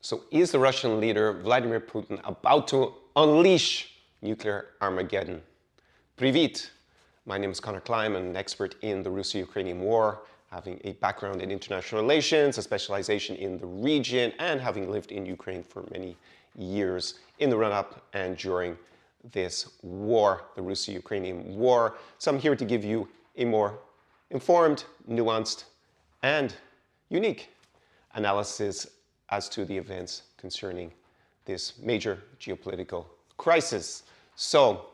So is the Russian leader Vladimir Putin about to unleash nuclear Armageddon? Привit! My name is Connor Klein. I'm an expert in the Russo-Ukrainian war, having a background in international relations, a specialization in the region, and having lived in Ukraine for many years in the run-up and during this war, the Russo-Ukrainian war. So I'm here to give you a more informed, nuanced, and unique analysis as to the events concerning this major geopolitical crisis. So,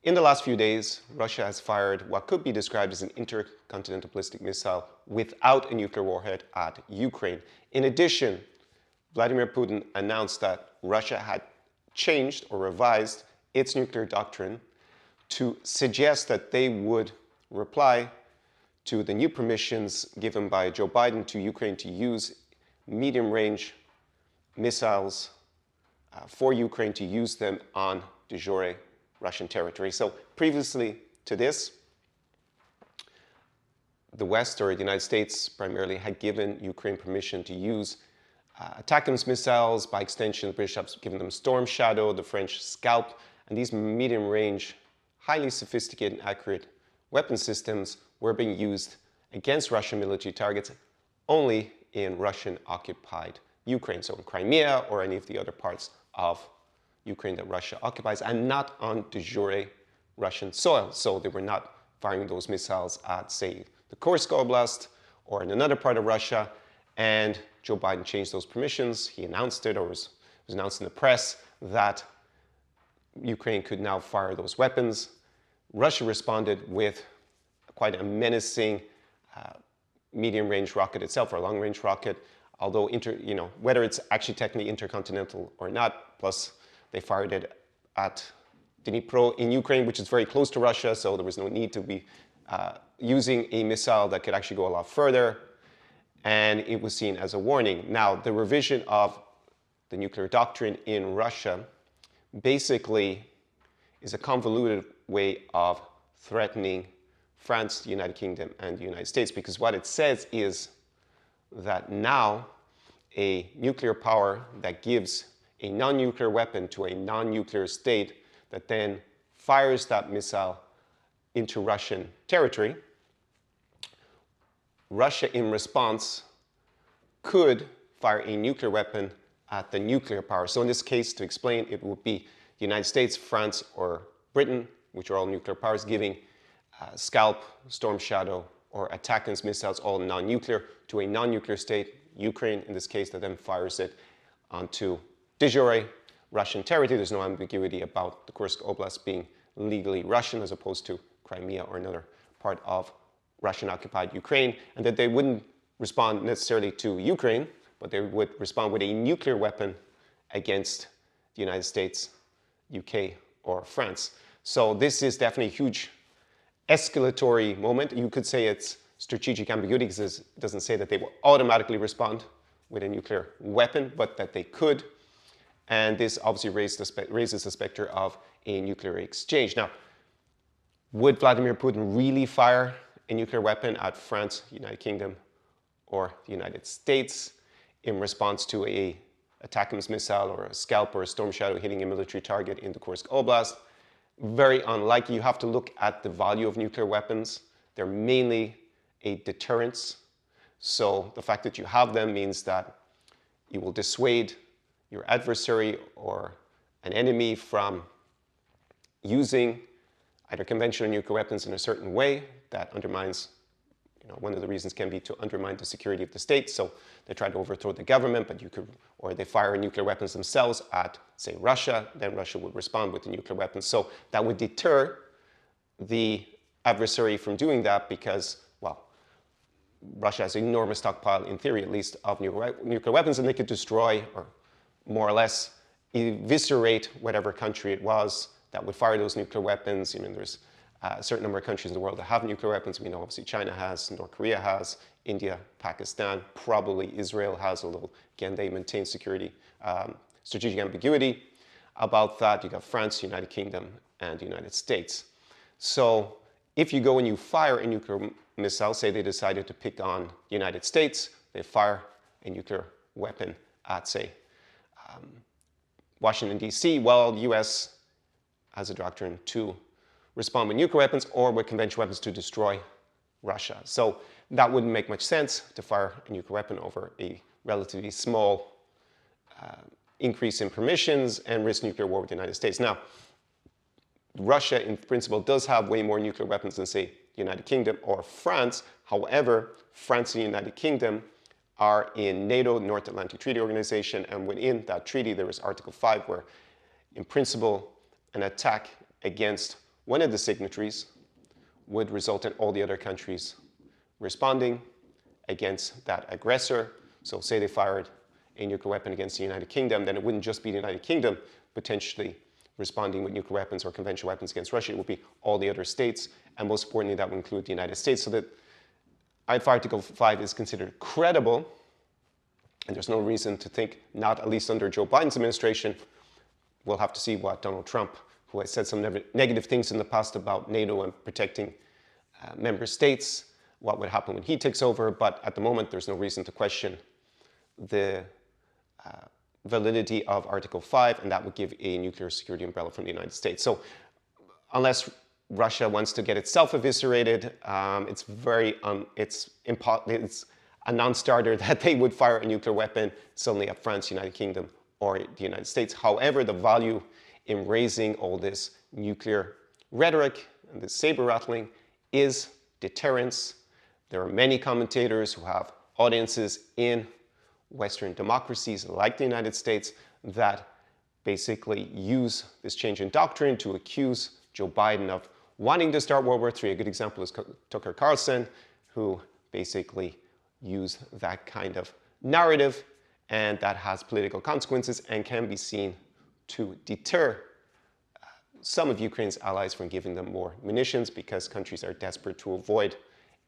in the last few days, Russia has fired what could be described as an intercontinental ballistic missile without a nuclear warhead at Ukraine. In addition, Vladimir Putin announced that Russia had changed or revised its nuclear doctrine to suggest that they would reply to the new permissions given by Joe Biden to Ukraine to use medium-range missiles for Ukraine to use them on de jure Russian territory. So previously to this, the West, or the United States primarily, had given Ukraine permission to use ATACMS missiles. By extension, the British have given them Storm Shadow, the French Scalp, and these medium-range, highly sophisticated and accurate weapon systems were being used against Russian military targets only in Russian-occupied Ukraine, so in Crimea or any of the other parts of Ukraine that Russia occupies, and not on de jure Russian soil. So they were not firing those missiles at, say, the Kursk Oblast or in another part of Russia. And Joe Biden changed those permissions. He announced it, or was announced in the press, that Ukraine could now fire those weapons. Russia responded with quite a menacing medium-range rocket itself, or a long-range rocket, although whether it's actually technically intercontinental or not. Plus, they fired it at Dnipro in Ukraine, which is very close to Russia, so there was no need to be using a missile that could actually go a lot further, and it was seen as a warning. Now, the revision of the nuclear doctrine in Russia basically is a convoluted way of threatening France, the United Kingdom, and the United States, because what it says is that now a nuclear power that gives a non-nuclear weapon to a non-nuclear state that then fires that missile into Russian territory, Russia in response could fire a nuclear weapon at the nuclear power. So in this case, to explain, it would be the United States, France, or Britain, which are all nuclear powers, giving Scalp, Storm Shadow, or ATACMS missiles, all non-nuclear, to a non-nuclear state, Ukraine in this case, that then fires it onto de jure Russian territory. There's no ambiguity about the Kursk Oblast being legally Russian as opposed to Crimea or another part of Russian-occupied Ukraine, and that they wouldn't respond necessarily to Ukraine, but they would respond with a nuclear weapon against the United States, UK, or France. So this is definitely a huge escalatory moment. You could say it's strategic ambiguity because it doesn't say that they will automatically respond with a nuclear weapon, but that they could. And this obviously raises the specter of a nuclear exchange. Now, would Vladimir Putin really fire a nuclear weapon at France, United Kingdom, or the United States in response to a ATACMS missile or a Scalp or a Storm Shadow hitting a military target in the Kursk Oblast? Very unlikely. You have to look at the value of nuclear weapons. They're mainly a deterrence. So the fact that you have them means that you will dissuade your adversary or an enemy from using either conventional nuclear weapons in a certain way that undermines, one of the reasons can be to undermine the security of the state. So they try to overthrow the government, but or they fire nuclear weapons themselves at, say, Russia, then Russia would respond with the nuclear weapons. So that would deter the adversary from doing that because, well, Russia has an enormous stockpile, in theory at least, of nuclear weapons, and they could destroy or more or less eviscerate whatever country it was that would fire those nuclear weapons. There's a certain number of countries in the world that have nuclear weapons. We know obviously China has, North Korea has, India, Pakistan, probably Israel has, although again they maintain security, strategic ambiguity about that. You got France, United Kingdom, and the United States. So if you go and you fire a nuclear missile, say they decided to pick on the United States, they fire a nuclear weapon at, say, Washington, D.C., well, the U.S. has a doctrine to respond with nuclear weapons or with conventional weapons to destroy Russia. So that wouldn't make much sense to fire a nuclear weapon over a relatively small increase in permissions and risk nuclear war with the United States. Now, Russia, in principle, does have way more nuclear weapons than, say, the United Kingdom or France. However, France and the United Kingdom are in NATO, North Atlantic Treaty Organization, and within that treaty there is Article 5, where, in principle, an attack against one of the signatories would result in all the other countries responding against that aggressor. So say they fired a nuclear weapon against the United Kingdom, then it wouldn't just be the United Kingdom potentially responding with nuclear weapons or conventional weapons against Russia. It would be all the other states, and most importantly, that would include the United States. So that Article 5 is considered credible, and there's no reason to think, not at least under Joe Biden's administration. We'll have to see what Donald Trump, who has said some negative things in the past about NATO and protecting member states, what would happen when he takes over. But at the moment, there's no reason to question the validity of Article 5, and that would give a nuclear security umbrella from the United States. So unless Russia wants to get itself eviscerated, it's a non-starter that they would fire a nuclear weapon suddenly at France, United Kingdom, or the United States. However, the value in raising all this nuclear rhetoric and this saber rattling is deterrence. There are many commentators who have audiences in Western democracies like the United States that basically use this change in doctrine to accuse Joe Biden of wanting to start World War III. A good example is Tucker Carlson, who basically used that kind of narrative, and that has political consequences and can be seen to deter some of Ukraine's allies from giving them more munitions, because countries are desperate to avoid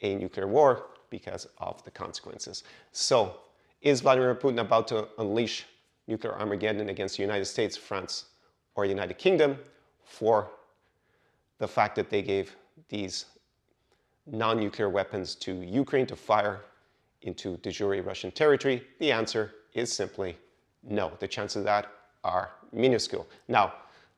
a nuclear war because of the consequences. So, is Vladimir Putin about to unleash nuclear Armageddon against the United States, France, or the United Kingdom for the fact that they gave these non-nuclear weapons to Ukraine to fire into de jure Russian territory? The answer is simply no. The chances of that are minuscule. Now,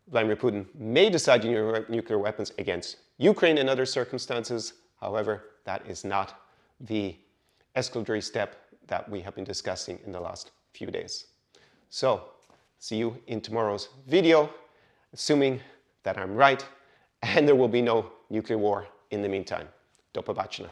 Vladimir Putin may decide to use nuclear weapons against Ukraine in other circumstances. However, that is not the escalatory step that we have been discussing in the last few days. So, see you in tomorrow's video, assuming that I'm right, and there will be no nuclear war in the meantime. Do побачення.